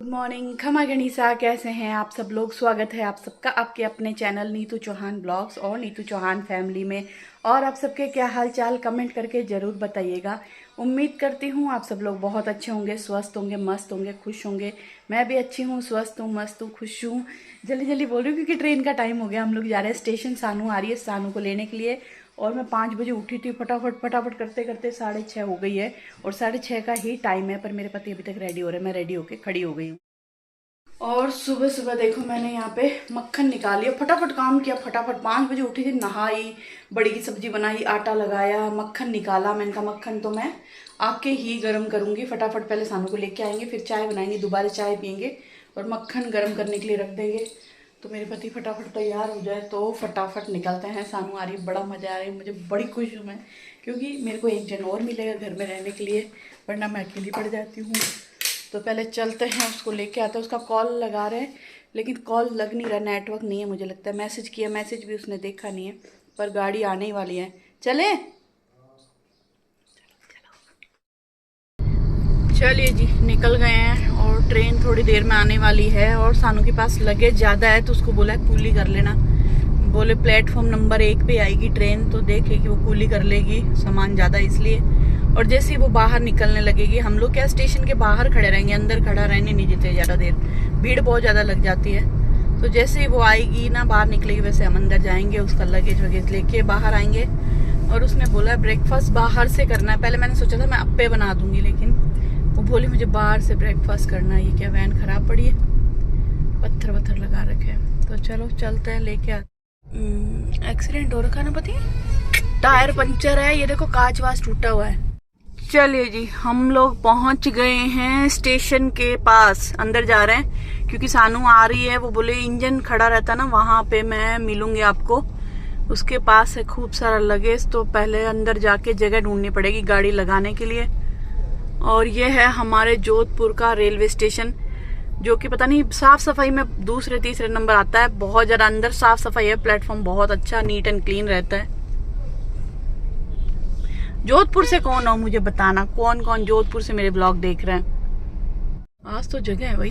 Morning, खमा गणिसा। कैसे हैं आप सब लोग? स्वागत है आप सबका आपके अपने चैनल नीतू चौहान ब्लॉग्स और नीतू चौहान फैमिली में। और आप सबके क्या हाल चाल कमेंट करके ज़रूर बताइएगा। उम्मीद करती हूँ आप सब लोग बहुत अच्छे होंगे, स्वस्थ होंगे, मस्त होंगे, खुश होंगे। मैं भी अच्छी हूँ, स्वस्थ हूँ, मस्त हूँ, खुश हूँ। जल्दी जल्दी बोल रही हूँ क्योंकि ट्रेन का टाइम हो गया। हम लोग जा रहे हैं स्टेशन। सानू आ रही है सानू को लेने के लिए। और मैं 5 बजे उठी थी। फटाफट फटाफट करते करते 6:30 हो गई है। और 6:30 का ही टाइम है, पर मेरे पति अभी तक रेडी हो रहे हैं। मैं रेडी होके खड़ी हो गई हूँ। और सुबह सुबह देखो मैंने यहाँ पे मक्खन निकाली और फटाफट काम किया। फटाफट 5 बजे उठी थी, नहाई, बड़ी की सब्जी बनाई, आटा लगाया, मक्खन निकाला। मैंने कहा मक्खन तो मैं आके ही गर्म करूँगी। फटाफट पहले सानू को लेके आएंगे, फिर चाय बनाएंगे, दोबारा चाय पियेंगे और मक्खन गर्म करने के लिए रख देंगे। तो मेरे पति फटाफट तैयार हो जाए तो फटाफट निकलते हैं। सानू आ रही है, बड़ा मज़ा आ रहा है, मुझे बड़ी खुश हूँ मैं, क्योंकि मेरे को एक जन और मिलेगा घर में रहने के लिए, वरना मैं अकेली पड़ जाती हूँ। तो पहले चलते हैं, उसको लेके आते हैं। उसका कॉल लगा रहे हैं लेकिन कॉल लग नहीं रहा, नेटवर्क नहीं है मुझे लगता है। मैसेज किया, मैसेज भी उसने देखा नहीं है, पर गाड़ी आने ही वाली है। चले चलिए जी, निकल गए हैं और ट्रेन थोड़ी देर में आने वाली है। और सानू के पास लगेज ज़्यादा है तो उसको बोला कूली कर लेना। बोले प्लेटफॉर्म नंबर 1 पे आएगी ट्रेन तो देखेगी वो कूली कर लेगी, सामान ज़्यादा इसलिए। और जैसे ही वो बाहर निकलने लगेगी, हम लोग क्या स्टेशन के बाहर खड़े रहेंगे, अंदर खड़ा रहने नहीं देते ज़्यादा देर, भीड़ बहुत ज़्यादा लग जाती है। तो जैसे ही वो आएगी ना, बाहर निकलेगी, वैसे हम अंदर जाएंगे, उसका लगेज वगेज लेके बाहर आएंगे। और उसने बोला ब्रेकफास्ट बाहर से करना है। पहले मैंने सोचा था मैं अप्पे बना दूंगी, लेकिन वो बोली मुझे बाहर से ब्रेकफास्ट करना है। ये क्या वैन खराब पड़ी है, पत्थर वत्थर लगा रखे हैं। तो चलो चलते हैं, लेके आते। एक्सीडेंट हो रखा है ना पति, टायर पंचर है, ये देखो कांच वाच टूटा हुआ है। चलिए जी, हम लोग पहुंच गए हैं स्टेशन के पास। अंदर जा रहे हैं क्योंकि सानू आ रही है। वो बोले इंजन खड़ा रहता ना, वहां पे मैं मिलूंगी आपको। उसके पास है खूब सारा लगेज, तो पहले अंदर जाके जगह ढूंढनी पड़ेगी गाड़ी लगाने के लिए। और ये है हमारे जोधपुर का रेलवे स्टेशन, जो कि पता नहीं साफ सफाई में दूसरे तीसरे नंबर आता है। बहुत ज्यादा अंदर साफ सफाई है, प्लेटफॉर्म बहुत अच्छा नीट एंड क्लीन रहता है। जोधपुर से कौन हो मुझे बताना, कौन कौन जोधपुर से मेरे ब्लॉग देख रहे हैं। आज तो जगह है भाई।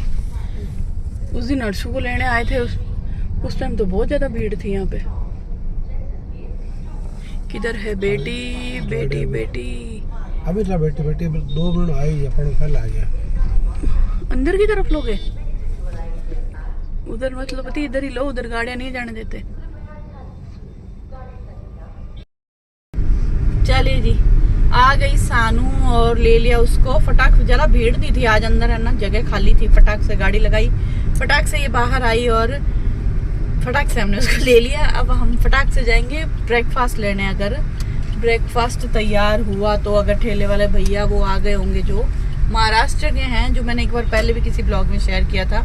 उस दिन अर्शु को लेने आए थे, उस टाइम तो बहुत ज्यादा भीड़ थी यहाँ पे। किधर है बेटी बेटी बेटी? अभी तो बेटी बेटी 2 मिनट आई, अपन कल आ गया। अंदर की तरफ लोगे? उधर मतलब पति इधर ही लो, उधर गाड़ियां नहीं जाने देते। चलिए जी, आ गई सानू और ले लिया उसको। फटाक से, जरा भीड़ नहीं थी आज अंदर, है ना, जगह खाली थी। फटाक से गाड़ी लगाई, फटाक से ये बाहर आई और फटाक से हमने उसको ले लिया। अब हम फटाक से जाएंगे ब्रेकफास्ट लेने। अगर ब्रेकफास्ट तैयार हुआ तो, अगर ठेले वाले भैया वो आ गए होंगे जो महाराष्ट्र के हैं, जो मैंने एक बार पहले भी किसी ब्लॉग में शेयर किया था,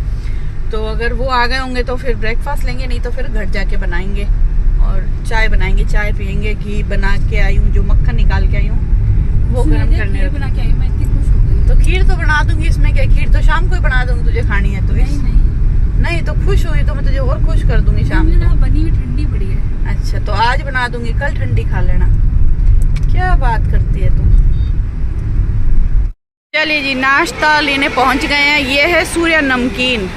तो अगर वो आ गए होंगे तो फिर ब्रेकफास्ट लेंगे, नहीं तो फिर घर जाके बनाएंगे और चाय बनाएंगे, चाय पियेंगे। घी बना के आई हूँ, जो मक्खन निकाल के आई हूँ वो गर्म करने बना के आई। मैं इतनी खुश हो गई। तो खीर तो बना दूंगी, इसमें क्या, खीर तो शाम को ही बना दूंगी, तुझे खानी है तो। नहीं तो खुश हुई तो मैं तुझे और खुश कर दूंगी शाम को। बनी हुई ठंडी पड़ी है। अच्छा, तो आज बना दूंगी, कल ठंडी खा लेना। क्या बात करती है तुम। चलिए जी, नाश्ता लेने पहुंच गए हैं। ये है सूर्य नमकीन।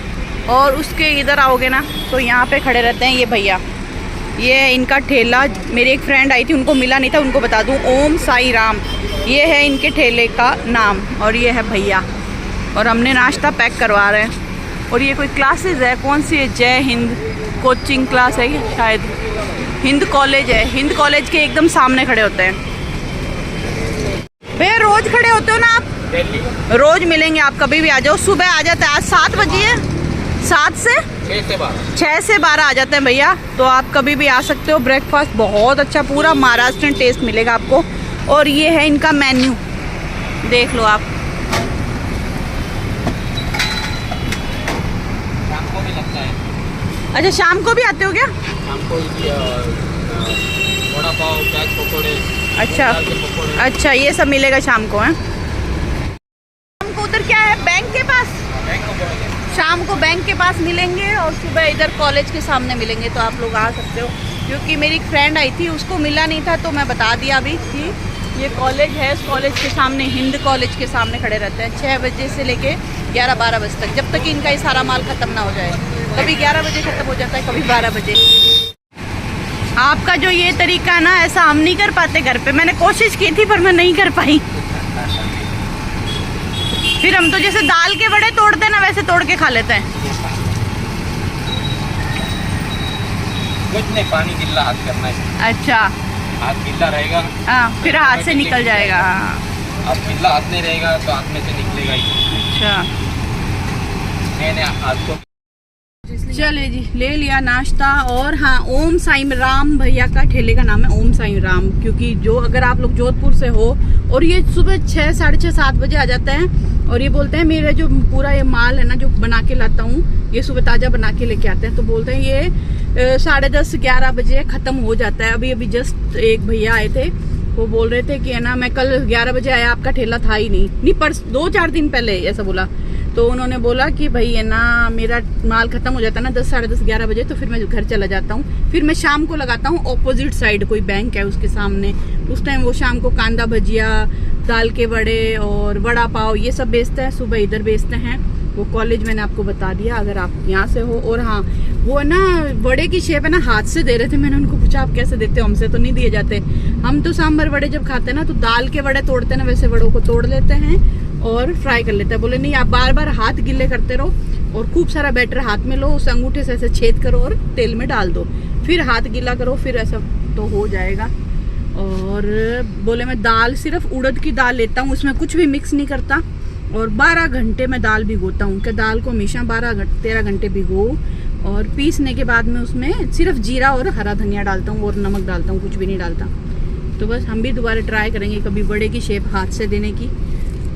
और उसके इधर आओगे ना तो यहाँ पे खड़े रहते हैं ये भैया, ये इनका ठेला। मेरी एक फ्रेंड आई थी, उनको मिला नहीं था, उनको बता दूं, ओम साई राम, ये है इनके ठेले का नाम। और ये है भैया, और हमने नाश्ता पैक करवा रहे हैं। और ये कोई क्लासेस है, कौन सी है, जय हिंद कोचिंग क्लास है ये शायद, हिंद कॉलेज है। हिंद कॉलेज के एकदम सामने खड़े होते हैं भैया। रोज खड़े होते हो ना आप? रोज मिलेंगे आप, कभी भी आ जाओ। सुबह आ जाते हैं, आज 7 बजे है, 7 से 6 से 12 आ जाते हैं भैया। तो आप कभी भी आ सकते हो। ब्रेकफास्ट बहुत अच्छा, पूरा महाराष्ट्रियन टेस्ट मिलेगा आपको। और ये है इनका मेन्यू, देख लो आप। शाम को भी लगता है। अच्छा, शाम को भी आते हो क्या? शाम को वड़ा पाव, प्याज पकौड़े। अच्छा, ये सब मिलेगा शाम को है। शाम को उधर क्या है, बैंक के पास? शाम को बैंक के पास मिलेंगे और सुबह इधर कॉलेज के सामने मिलेंगे, तो आप लोग आ सकते हो। क्योंकि मेरी एक फ्रेंड आई थी, उसको मिला नहीं था, तो मैं बता दिया अभी कि ये कॉलेज है, इस कॉलेज के सामने, हिंद कॉलेज के सामने खड़े रहते हैं 6 बजे से लेके 11-12 बजे तक, जब तक कि इनका ये सारा माल ख़त्म ना हो जाए। कभी 11 बजे ख़त्म हो जाता है, कभी 12 बजे। आपका जो ये तरीका है ना, ऐसा हम नहीं कर पाते घर पे। मैंने कोशिश की थी पर मैं नहीं कर पाई। फिर हम तो जैसे दाल के बड़े तोड़ते हैं ना, वैसे तोड़ के खा लेते हैं। कुछ नहीं, पानी गिल्ला हाथ करना है। अच्छा, हाथ गिल्ला रहेगा, हाँ, फिर हाथ से निकल जाएगा। अब गिल्ला हाथ नहीं रहेगा तो हाथ में से निकलेगा ही। अच्छा, मैंने हाथ को चलिए जी, ले लिया नाश्ता। और हाँ, ओम साईं राम भैया का ठेले का नाम है ओम साईं राम, क्योंकि जो अगर आप लोग जोधपुर से हो और ये सुबह 6, साढ़े 6, 7 बजे आ जाते हैं और ये बोलते हैं मेरा जो पूरा ये माल है ना जो बना के लाता हूँ, ये सुबह ताज़ा बना के लेके आते हैं, तो बोलते हैं ये 10:30, 11 बजे ख़त्म हो जाता है। अभी जस्ट एक भैया आए थे, वो बोल रहे थे कि है ना मैं कल 11 बजे आया, आपका ठेला था ही नहीं, पर 2-4 दिन पहले ऐसा बोला। तो उन्होंने बोला कि भाई है ना मेरा माल खत्म हो जाता है ना 10, साढ़े 10, 11 बजे, तो फिर मैं घर चला जाता हूँ। फिर मैं शाम को लगाता हूँ ऑपोजिट साइड, कोई बैंक है उसके सामने, उस टाइम वो शाम को कांदा भजिया, दाल के बड़े और वड़ा पाव ये सब बेचते हैं, सुबह इधर बेचते हैं। वो कॉलेज मैंने आपको बता दिया अगर आप यहाँ से हो। और हाँ, वो ना वड़े की शेप है ना, हाथ से दे रहे थे। मैंने उनको पूछा आप कैसे देते हो, हमसे तो नहीं दिए जाते। हम तो सांभर वड़े जब खाते हैं ना, तो दाल के वड़े तोड़ते हैं ना, वैसे वड़ों को तोड़ लेते हैं और फ्राई कर लेते हैं। बोले नहीं, आप बार बार हाथ गिले करते रहो और खूब सारा बैटर हाथ में लो, उस अंगूठे से ऐसे छेद करो और तेल में डाल दो, फिर हाथ गीला करो, फिर ऐसा तो हो जाएगा। और बोले मैं दाल सिर्फ उड़द की दाल लेता हूँ, उसमें कुछ भी मिक्स नहीं करता, और 12 घंटे मैं दाल भिगोता हूँ कि दाल को हमेशा 13 घंटे भिगो, और पीसने के बाद में उसमें सिर्फ जीरा और हरा धनिया डालता हूँ और नमक डालता हूँ, कुछ भी नहीं डालता। तो बस हम भी दोबारा ट्राई करेंगे कभी बड़े की शेप हाथ से देने की।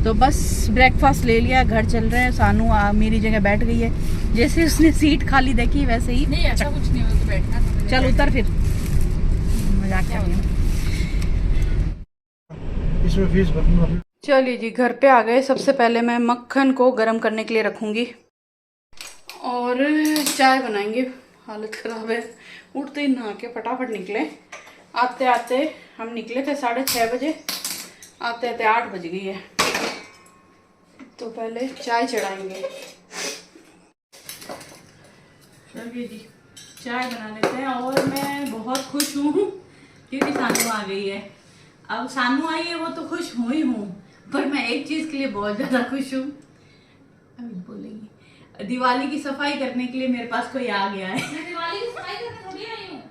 तो बस ब्रेकफास्ट ले लिया, घर चल रहे हैं। सानू मेरी जगह बैठ गई है, जैसे उसने सीट खाली देखी वैसे ही। नहीं ऐसा कुछ नहीं हो तो बैठना। चल उतर फिर, मजाक कर रही हूँ। इसमें फीस भरना। चलिए जी, घर पे आ गए। सबसे पहले मैं मक्खन को गर्म करने के लिए रखूंगी और चाय बनाएंगे। हालत खराब है, उठते ही नहा के फटाफट निकले। आते आते हम निकले थे 6:30 बजे, आते आते 8 बज गई है। तो पहले चाय चढ़ाएंगे। चलिए जी, चाय बना लेते हैं। और मैं बहुत खुश हूँ क्योंकि सानू आ गई है। अब सानू आई है वो तो खुश हूँ ही हूँ, पर मैं एक चीज के लिए बहुत ज्यादा खुश हूँ। अभी बोलेंगी, दिवाली की सफाई करने के लिए मेरे पास कोई आ गया है। मैं दिवाली की सफाई करने थोड़ी आई हूँ।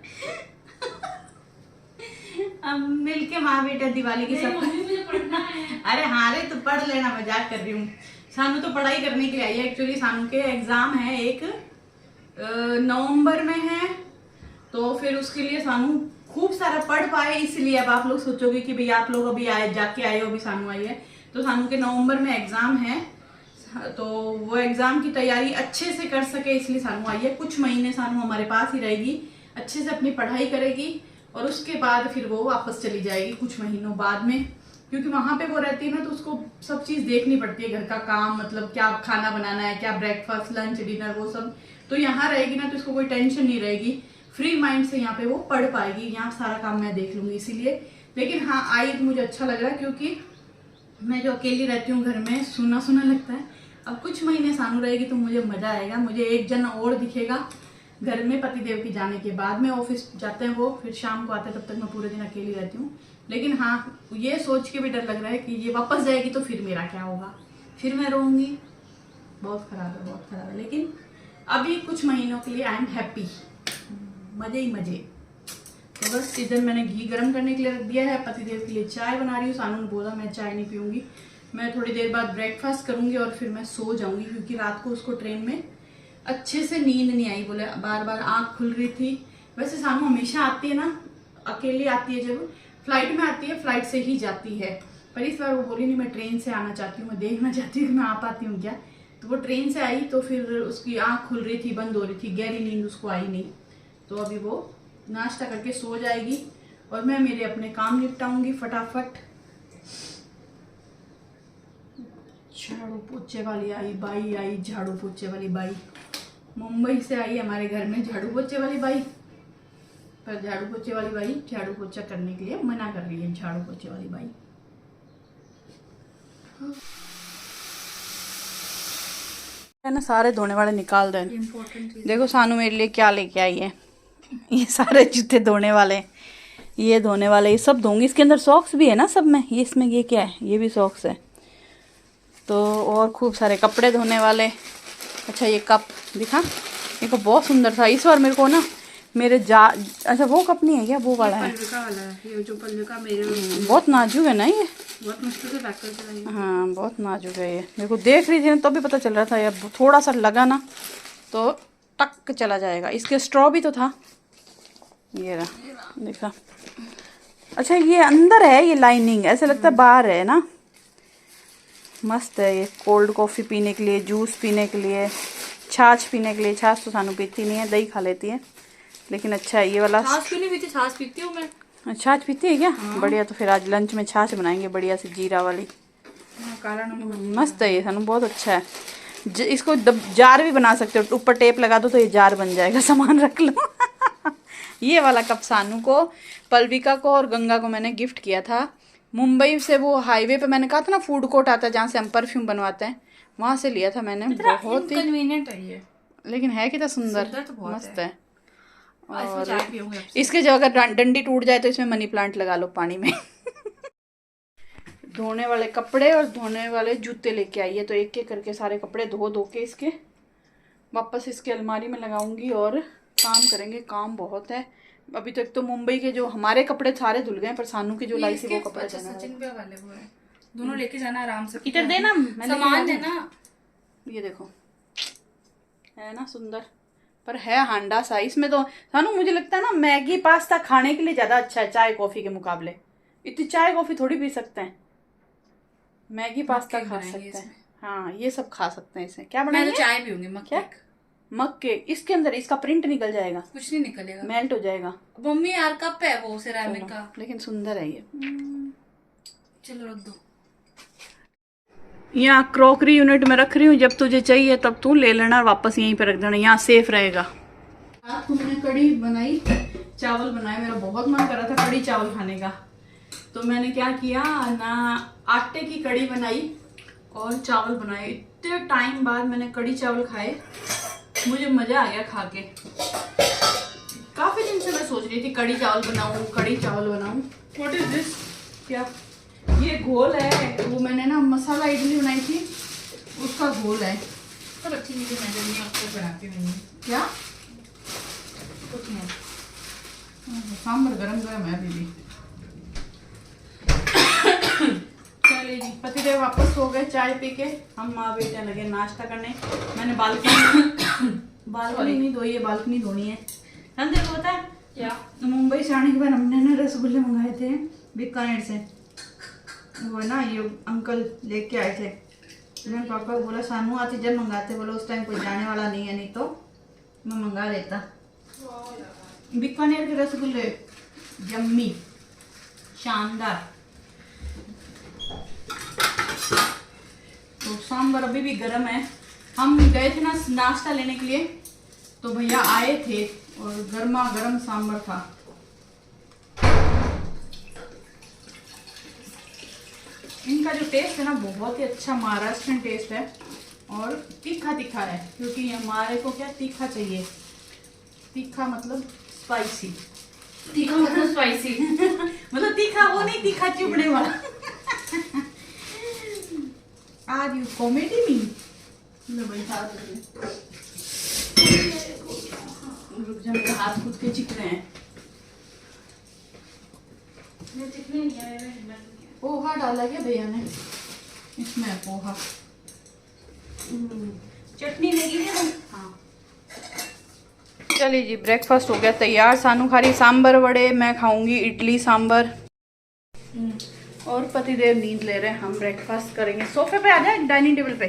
अब मिलके माँ बेटा दिवाली की सफाई। मुझे पढ़ना है। अरे हाँ रे, तो पढ़ लेना, मजाक कर रही हूँ। सानू तो पढ़ाई करने के लिए आई है। एक्चुअली सानू के एग्जाम है, एक नवंबर में है, तो फिर उसके लिए सानू खूब सारा पढ़ पाए। इसलिए अब आप लोग सोचोगे कि भाई आप लोग अभी जाके आए हो, अभी सानू आई है। तो सानू के नवंबर में एग्जाम है, तो वो एग्जाम की तैयारी अच्छे से कर सके इसलिए सानू आई है। कुछ महीने सानू हमारे पास ही रहेगी, अच्छे से अपनी पढ़ाई करेगी और उसके बाद फिर वो वापस चली जाएगी कुछ महीनों बाद में। क्योंकि वहां पे वो रहती है ना, तो उसको सब चीज देखनी पड़ती है, घर का काम, मतलब क्या खाना बनाना है, क्या ब्रेकफास्ट, लंच, डिनर, वो सब। तो यहाँ रहेगी ना, तो उसको कोई टेंशन नहीं रहेगी, फ्री माइंड से यहाँ पे वो पढ़ पाएगी। यहाँ सारा काम मैं देख लूंगी इसीलिए। लेकिन हाँ, आई तो मुझे अच्छा लग रहा है क्योंकि मैं जो अकेली रहती हूँ घर में, सुना सुना लगता है। अब कुछ महीने सानू रहेगी तो मुझे मजा आएगा, मुझे एक जन और दिखेगा घर में। पतिदेव के जाने के बाद में ऑफिस जाते हैं वो, फिर शाम को आते हैं, तब तक मैं पूरे दिन अकेली रहती हूँ। लेकिन हाँ, ये सोच के भी डर लग रहा है कि ये वापस जाएगी तो फिर मेरा क्या होगा, फिर मैं रोऊंगी। बहुत खराब है, बहुत खराब है। लेकिन अभी कुछ महीनों के लिए आई एम हैप्पी, मजे ही मजे। तो बस इधर मैंने घी गर्म करने के लिए रख दिया है, पतिदेव के लिए चाय बना रही हूँ। सानू ने बोला मैं चाय नहीं पीऊंगी, मैं थोड़ी देर बाद ब्रेकफास्ट करूंगी और फिर मैं सो जाऊंगी, क्योंकि रात को उसको ट्रेन में अच्छे से नींद नहीं आई। बोले बार बार आंख खुल रही थी। वैसे सानू हमेशा आती है ना, अकेली आती है, जब फ्लाइट में आती है, फ्लाइट से ही जाती है। पर इस बार वो बोली नहीं, मैं ट्रेन से आना चाहती हूँ, मैं देखना चाहती हूँ कि मैं आ पाती हूँ क्या। तो वो ट्रेन से आई, तो फिर उसकी आंख खुल रही थी, बंद हो रही थी, गहरी नींद उसको आई नहीं। तो अभी वो नाश्ता करके सो जाएगी और मैं मेरे अपने काम निपटाऊंगी फटाफट। झाड़ू पोछे वाली आई बाई, आई झाड़ू पोछे वाली बाई। मुंबई से आई हमारे घर में झाड़ू पोछे वाली बाई, पर झाड़ू पोछे वाली बाई झाड़ू पोछा करने के लिए मना कर रही है। झाड़ू पोछे वाली बाई है ना, सारे धोने वाले निकाल दें। देखो सानू मेरे लिए क्या लेके आई है, ये सारे जूते धोने वाले, ये धोने वाले, ये सब धोंगी। इसके अंदर सॉक्स भी है ना सब में, ये इसमें ये क्या है, ये भी सॉक्स है। तो और खूब सारे कपड़े धोने वाले। अच्छा ये कप दिखा, ये कप बहुत सुंदर था इस बार मेरे को ना, मेरे अच्छा वो कप नहीं है क्या, वो वाला है, पल्लविका वाला है ये, जो पल्लविका मेरे बहुत नाजुक है ना ये, बहुत मुश्किल से पैक करके लाई। हाँ बहुत नाजुक है ये। मेरे को देख रही थी ना तो भी पता चल रहा था यार, थोड़ा सा लगा ना तो टक चला जाएगा। इसके स्ट्रॉ भी तो था, ये रहा देखा। अच्छा ये अंदर है, ये लाइनिंग ऐसे लगता है बाहर है ना। मस्त है ये, कोल्ड कॉफ़ी पीने के लिए, जूस पीने के लिए, छाछ पीने के लिए। छाछ तो सानू पीती नहीं है, दही खा लेती है, लेकिन अच्छा है ये वाला। छाछ क्यों नहीं पीती? छाछ पीती हूँ मैं। छाछ पीती है क्या? बढ़िया, तो फिर आज लंच में छाछ बनाएंगे बढ़िया से, जीरा वाली। काला नमक मस्त है ये सानू, बहुत अच्छा है। इसको जार भी बना सकते हो, ऊपर टेप लगा दो तो ये जार बन जाएगा, सामान रख लो। ये वाला कप सानू को, पल्लविका को और गंगा को मैंने गिफ्ट किया था मुंबई से। वो हाईवे पे मैंने कहा था ना फूड कोर्ट आता है जहाँ से हम परफ्यूम बनवाते हैं, वहाँ से लिया था मैंने। बहुत ही कन्वीनियंट है ये, लेकिन है कितना सुंदर, तो बहुत मस्त है। और चाय पीऊंगी अब। इसके जो अगर डंडी टूट जाए तो इसमें मनी प्लांट लगा लो पानी में। धोने वाले कपड़े और धोने वाले जूते लेके आई है, तो एक एक करके सारे कपड़े धो धो के इसके वापस इसके अलमारी में लगाऊंगी और काम करेंगे। काम बहुत है अभी तक तो मुंबई के जो हमारे कपड़े सारे धुल गए, पर सानू की जो लाई थी वो कपड़े अच्छा, धोने वाले। सचिन पे वाले वो है, दोनों लेके जाना आराम से। इधर देना, सामान देना। ये देखो है ना सुंदर, पर है हांडा सा इसमें। तो सानू मुझे लगता है ना मैगी पास्ता खाने के लिए ज्यादा अच्छा है चाय कॉफी के मुकाबले। इतनी चाय कॉफी थोड़ी पी सकते हैं, मैगी पास्ता खा सकते हैं। हाँ ये सब खा सकते हैं। इसमें क्या मैं बनाएंगे? तो चाय पीऊंगी। मक्के मग के इसके अंदर इसका प्रिंट निकल जाएगा, कुछ नहीं निकलेगा, मेल्ट हो जाएगा। मम्मी यार कप है वो सिरेमिक का, लेकिन सुंदर है ये। चलो रख दो। यहाँ क्रॉकरी यूनिट में रख रही हूँ, जब तुझे चाहिए तब तू ले लेना और वापस यहीं पे रख देना, यहाँ सेफ रहेगा। आज तुमने कड़ी बनाई, चावल बनाए, मेरा बहुत मन कर रहा था कड़ी चावल खाने का। तो मैंने क्या किया ना, आटे की कड़ी बनाई और चावल बनाए। इतने टाइम बाद मैंने कड़ी चावल खाए, मुझे मजा आ गया खा के। काफी दिन से मैं सोच रही थी कड़ी चावल बनाऊं, कड़ी चावल बनाऊं। What is this? क्या ये घोल है? वो मैंने ना मसाला इडली बनाई थी उसका घोल है। सब अच्छी चीजें मैं आपको बनाती हूँ। क्या? कुछ नहीं, सांभर गरम गरम है अभी भी। चलिए जी, पतिदेव वापस हो गए चाय पी के, हम माँ बेटे लगे नाश्ता करने। मैंने बालकनी नहीं धोई है, बालकनी धोनी है। हम देखो पता है क्या? मुंबई से आने के बाद हमने ना रसगुल्ले मंगाए थे बीकानेर से। वो ना ये अंकल लेके आए थे, मैंने पापा को बोला सानू आती जब मंगाते, बोला उस टाइम कोई जाने वाला नहीं है, नहीं तो मैं मंगा लेता। बीकानेर के रसगुल्ले यम्मी, शानदार। तो सांभर अभी भी गर्म है। हम गए थे ना नाश्ता लेने के लिए, तो भैया आए थे और गर्मा गर्म सांभर था। इनका जो टेस्ट है ना बहुत ही अच्छा महाराष्ट्रन टेस्ट है और तीखा तीखा है, क्योंकि हमारे को क्या तीखा चाहिए। तीखा मतलब स्पाइसी, तीखा मतलब स्पाइसी। मतलब तीखा वो नहीं, तीखा चुभने वाला। Are you comedy me? रुक जा, मेरे हाथ खुद के चिकने हैं। पोहा डाला क्या भैया ने इसमें? पोहा चटनी लगी है। हाँ चलिए जी, ब्रेकफास्ट हो गया तैयार। सानू खा रही सांबर वड़े, मैं खाऊंगी इडली सांबर, और पतिदेव नींद ले रहे हैं। हम ब्रेकफास्ट करेंगे। सोफे पे आ जाए, डाइनिंग टेबल पे।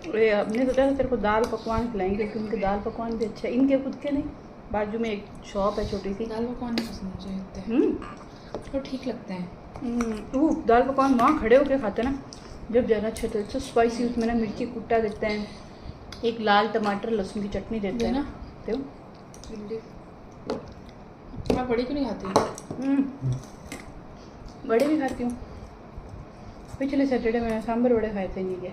हमने सोचा था तेरे को दाल पकवान खिलाएंगे, क्योंकि उनके दाल पकवान भी अच्छा है, इनके खुद के नहीं। बाजू में एक शॉप है छोटी सी। दाल पकवान नहीं पसंद मुझे इतने, और ठीक लगते हैं। दाल पकवान वहाँ खड़े होके खाते हैं ना जब ज़्यादा अच्छे थे। तो स्पाइसी उसमें ना मिर्ची कुट्टा देते हैं, एक लाल टमाटर लहसुन की चटनी देते हैं ना। तो मैं बड़ी क्यों नहीं खाती? बड़े भी खाती हूँ। पिछले सैटरडे मैंने सांभर बड़े खाए थे नहीं क्या।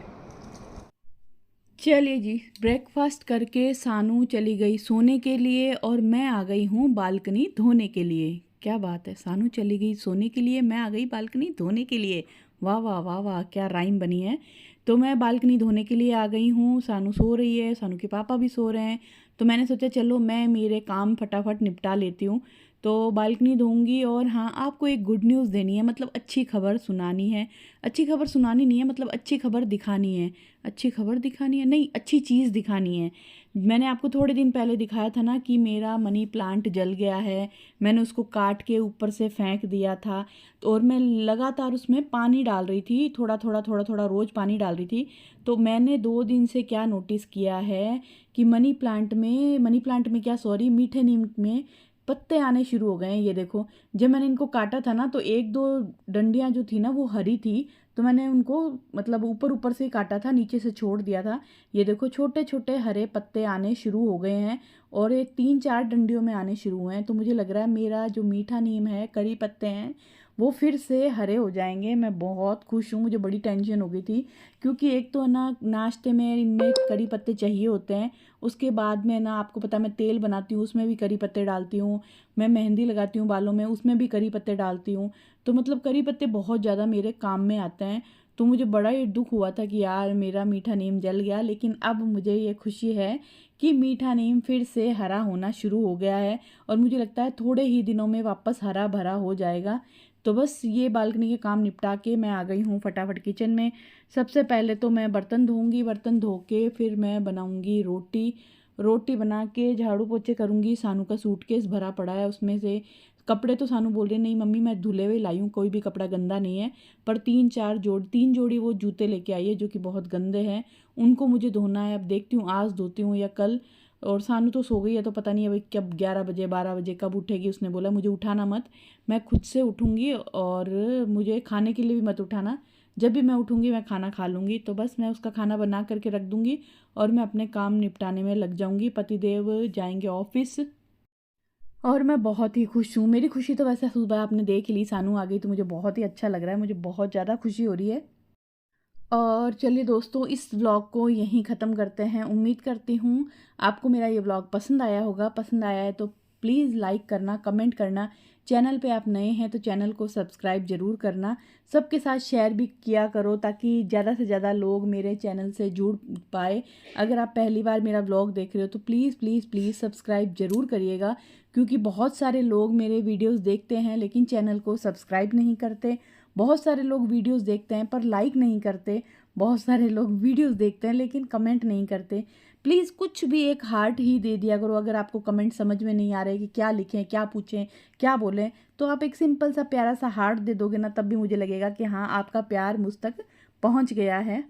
चलिए जी, ब्रेकफास्ट करके सानू चली गई सोने के लिए और मैं आ गई हूँ बालकनी धोने के लिए। क्या बात है, सानू चली गई सोने के लिए, मैं आ गई बालकनी धोने के लिए। वाह वाह वाह वाह, क्या राइम बनी है। तो मैं बालकनी धोने के लिए आ गई हूँ। सानू सो रही है, सानू के पापा भी सो रहे हैं, तो मैंने सोचा चलो मैं मेरे काम फटाफट निपटा लेती हूँ। तो बालकनी धोऊंगी। और हाँ, आपको एक गुड न्यूज़ देनी है, मतलब अच्छी खबर सुनानी है। अच्छी खबर सुनानी नहीं है, मतलब अच्छी खबर दिखानी है। अच्छी खबर दिखानी है नहीं, अच्छी चीज़ दिखानी है। मैंने आपको थोड़े दिन पहले दिखाया था ना कि मेरा मनी प्लांट जल गया है। मैंने उसको काट के ऊपर से फेंक दिया था, तो और मैं लगातार उसमें पानी डाल रही थी, थोड़ा थोड़ा रोज़ पानी डाल रही थी। तो मैंने 2 दिन से क्या नोटिस किया है कि मनी प्लांट में क्या, सॉरी, मीठे नीम में पत्ते आने शुरू हो गए हैं। ये देखो, जब मैंने इनको काटा था ना तो 1-2 डंडियाँ जो थी ना वो हरी थी, तो मैंने उनको मतलब ऊपर से ही काटा था, नीचे से छोड़ दिया था। ये देखो छोटे छोटे हरे पत्ते आने शुरू हो गए हैं और ये 3-4 डंडियों में आने शुरू हुए हैं। तो मुझे लग रहा है मेरा जो मीठा नीम है, करी पत्ते हैं, वो फिर से हरे हो जाएंगे। मैं बहुत खुश हूँ। मुझे बड़ी टेंशन हो गई थी क्योंकि एक तो ना नाश्ते में इनमें करी पत्ते चाहिए होते हैं, उसके बाद में ना आपको पता मैं तेल बनाती हूँ उसमें भी करी पत्ते डालती हूँ, मैं मेहंदी लगाती हूँ बालों में उसमें भी करी पत्ते डालती हूँ। तो मतलब करी पत्ते बहुत ज़्यादा मेरे काम में आते हैं। तो मुझे बड़ा ही दुख हुआ था कि यार मेरा मीठा नीम जल गया, लेकिन अब मुझे ये खुशी है कि मीठा नीम फिर से हरा होना शुरू हो गया है और मुझे लगता है थोड़े ही दिनों में वापस हरा भरा हो जाएगा। तो बस ये बालकनी के काम निपटा के मैं आ गई हूँ फटाफट किचन में। सबसे पहले तो मैं बर्तन धोऊंगी, बर्तन धो के फिर मैं बनाऊंगी रोटी बना के झाड़ू पोछे करूंगी। सानू का सूटकेस भरा पड़ा है, उसमें से कपड़े तो सानू बोल रही नहीं मम्मी मैं धुले हुए लाई हूँ, कोई भी कपड़ा गंदा नहीं है, पर 3 जोड़ी वो जूते लेके आई है जो कि बहुत गंदे हैं, उनको मुझे धोना है। अब देखती हूँ आज धोती हूँ या कल। और सानू तो सो गई है, तो पता नहीं अभी कब 11 बजे 12 बजे कब उठेगी। उसने बोला मुझे उठाना मत, मैं खुद से उठूँगी और मुझे खाने के लिए भी मत उठाना, जब भी मैं उठूँगी मैं खाना खा लूँगी। तो बस मैं उसका खाना बना करके रख दूँगी और मैं अपने काम निपटाने में लग जाऊँगी। पतिदेव जाएंगे ऑफिस और मैं बहुत ही खुश हूँ। मेरी खुशी तो वैसे सुबह आपने देख ली, सानू आ गई तो मुझे बहुत ही अच्छा लग रहा है, मुझे बहुत ज़्यादा खुशी हो रही है। और चलिए दोस्तों, इस व्लॉग को यहीं ख़त्म करते हैं। उम्मीद करती हूँ आपको मेरा ये व्लॉग पसंद आया होगा। पसंद आया है तो प्लीज़ लाइक करना, कमेंट करना। चैनल पे आप नए हैं तो चैनल को सब्सक्राइब ज़रूर करना। सबके साथ शेयर भी किया करो ताकि ज़्यादा से ज़्यादा लोग मेरे चैनल से जुड़ पाए। अगर आप पहली बार मेरा व्लॉग देख रहे हो तो प्लीज़ प्लीज़ प्लीज़ सब्सक्राइब ज़रूर करिएगा, क्योंकि बहुत सारे लोग मेरे वीडियोज़ देखते हैं लेकिन चैनल को सब्सक्राइब नहीं करते। बहुत सारे लोग वीडियोस देखते हैं पर लाइक नहीं करते। बहुत सारे लोग वीडियोस देखते हैं लेकिन कमेंट नहीं करते। प्लीज़ कुछ भी एक हार्ट ही दे दिया करो। अगर आपको कमेंट समझ में नहीं आ रहे कि क्या लिखें, क्या पूछें, क्या बोलें, तो आप एक सिंपल सा प्यारा सा हार्ट दे दोगे ना, तब भी मुझे लगेगा कि हाँ आपका प्यार मुझ तक पहुँच गया है।